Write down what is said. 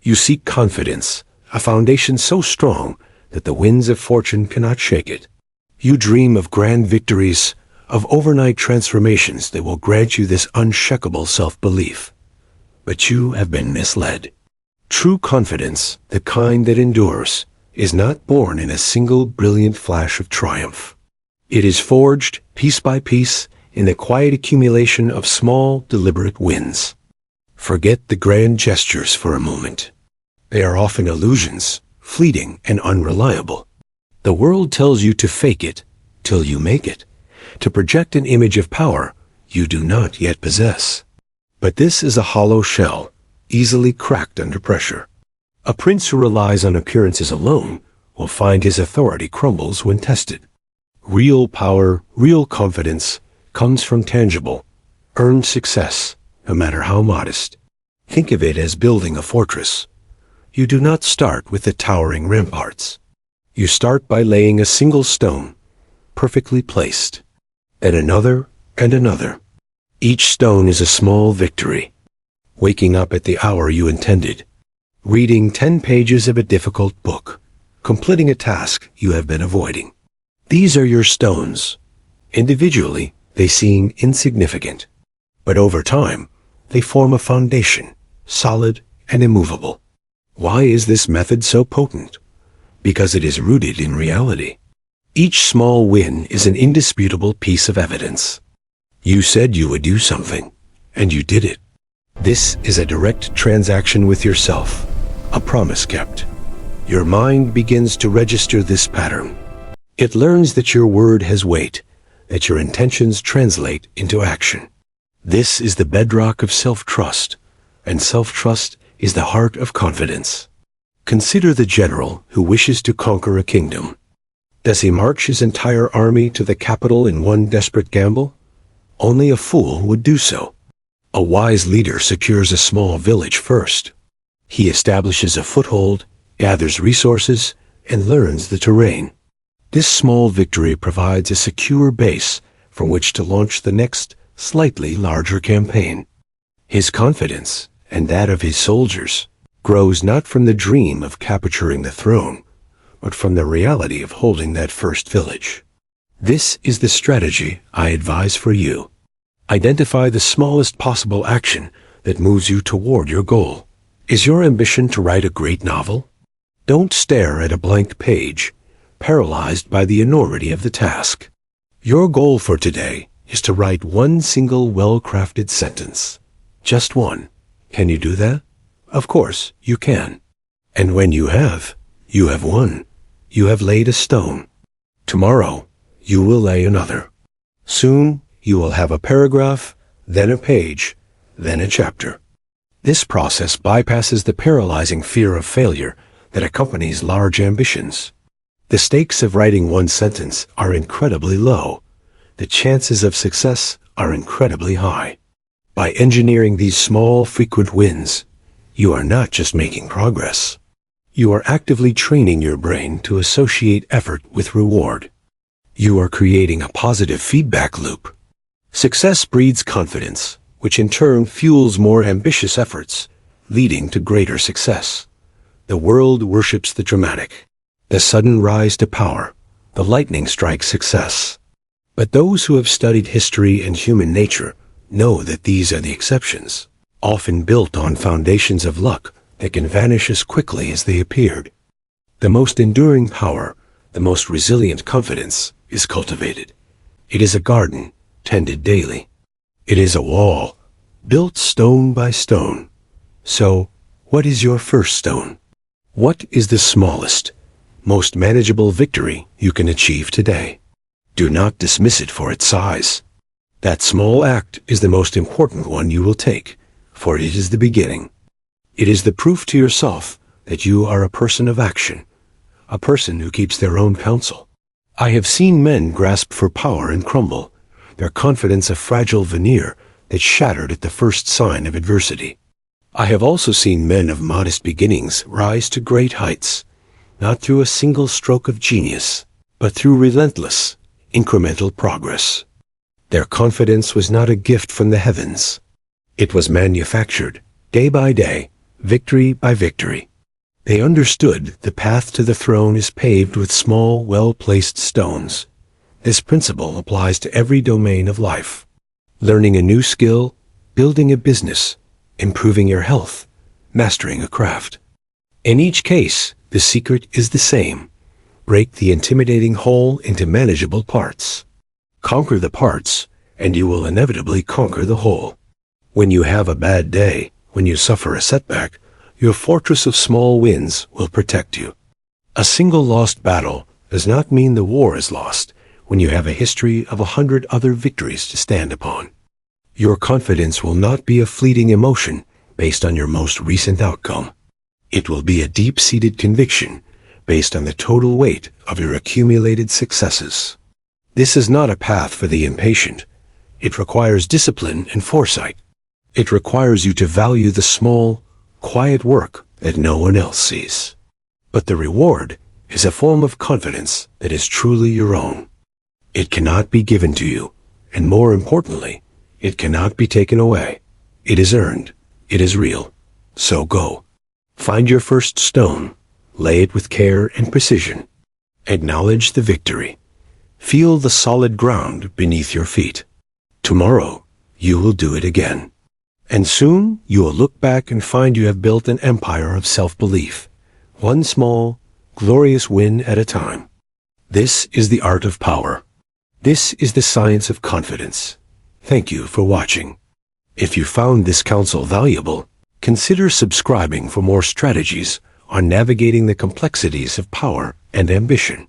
You seek confidence, a foundation so strong that the winds of fortune cannot shake it. You dream of grand victories, of overnight transformations that will grant you this unshakable self-belief. But you have been misled. True confidence, the kind that endures, is not born in a single brilliant flash of triumph. It is forged, piece by piece, in the quiet accumulation of small, deliberate wins. Forget the grand gestures for a moment. They are often illusions, fleeting and unreliable. The world tells you to fake it till you make it, to project an image of power you do not yet possess. But this is a hollow shell, easily cracked under pressure. A prince who relies on appearances alone will find his authority crumbles when tested. Real power, real confidence, comes from tangible, earned success, no matter how modest. Think of it as building a fortress. You do not start with the towering ramparts. You start by laying a single stone, perfectly placed, then another and another. Each stone is a small victory. Waking up at the hour you intended, reading 10 pages of a difficult book, completing a task you have been avoiding. These are your stones. Individually, they seem insignificant, but over time, they form a foundation, solid and immovable. Why is this method so potent? Because it is rooted in reality. Each small win is an indisputable piece of evidence. You said you would do something, and you did it. This is a direct transaction with yourself, a promise kept. Your mind begins to register this pattern. It learns that your word has weight, that your intentions translate into action. This is the bedrock of self-trust, and self-trust is the heart of confidence. Consider the general who wishes to conquer a kingdom. Does he march his entire army to the capital in one desperate gamble? Only a fool would do so. A wise leader secures a small village first. He establishes a foothold, gathers resources, and learns the terrain. This small victory provides a secure base from which to launch the next, slightly larger campaign. His confidence, and that of his soldiers, grows not from the dream of capturing the throne, but from the reality of holding that first village. This is the strategy I advise for you. Identify the smallest possible action that moves you toward your goal. Is your ambition to write a great novel? Don't stare at a blank page, paralyzed by the enormity of the task. Your goal for today is to write one single well-crafted sentence. Just one. Can you do that? Of course, you can. And when you have won. You have laid a stone. Tomorrow, you will lay another. Soon, you will have a paragraph, then a page, then a chapter. This process bypasses the paralyzing fear of failure that accompanies large ambitions. The stakes of writing one sentence are incredibly low. The chances of success are incredibly high. By engineering these small, frequent wins, you are not just making progress. You are actively training your brain to associate effort with reward. You are creating a positive feedback loop. Success breeds confidence, which in turn fuels more ambitious efforts, leading to greater success. The world worships the dramatic, the sudden rise to power, the lightning strike success. But those who have studied history and human nature know that these are the exceptions, often built on foundations of luck that can vanish as quickly as they appeared. The most enduring power, the most resilient confidence, is cultivated. It is a garden, tended daily. It is a wall, built stone by stone. So, what is your first stone? What is the smallest, most manageable victory you can achieve today? Do not dismiss it for its size. That small act is the most important one you will take, for it is the beginning. It is the proof to yourself that you are a person of action, a person who keeps their own counsel. I have seen men grasp for power and crumble, their confidence a fragile veneer that shattered at the first sign of adversity. I have also seen men of modest beginnings rise to great heights, not through a single stroke of genius, but through relentless, incremental progress. Their confidence was not a gift from the heavens. It was manufactured, day by day, victory by victory. They understood the path to the throne is paved with small, well-placed stones. This principle applies to every domain of life. Learning a new skill, building a business, improving your health, mastering a craft. In each case, the secret is the same. Break the intimidating whole into manageable parts. Conquer the parts, and you will inevitably conquer the whole. When you have a bad day, when you suffer a setback, your fortress of small wins will protect you. A single lost battle does not mean the war is lost when you have a history of 100 other victories to stand upon. Your confidence will not be a fleeting emotion based on your most recent outcome. It will be a deep-seated conviction based on the total weight of your accumulated successes. This is not a path for the impatient. It requires discipline and foresight. It requires you to value the small, quiet work that no one else sees. But the reward is a form of confidence that is truly your own. It cannot be given to you, and more importantly, it cannot be taken away. It is earned. It is real. So go. Find your first stone. Lay it with care and precision. Acknowledge the victory. Feel the solid ground beneath your feet. Tomorrow, you will do it again. And soon, you will look back and find you have built an empire of self-belief, one small, glorious win at a time. This is the art of power. This is the science of confidence. Thank you for watching. If you found this counsel valuable, consider subscribing for more strategies on navigating the complexities of power and ambition.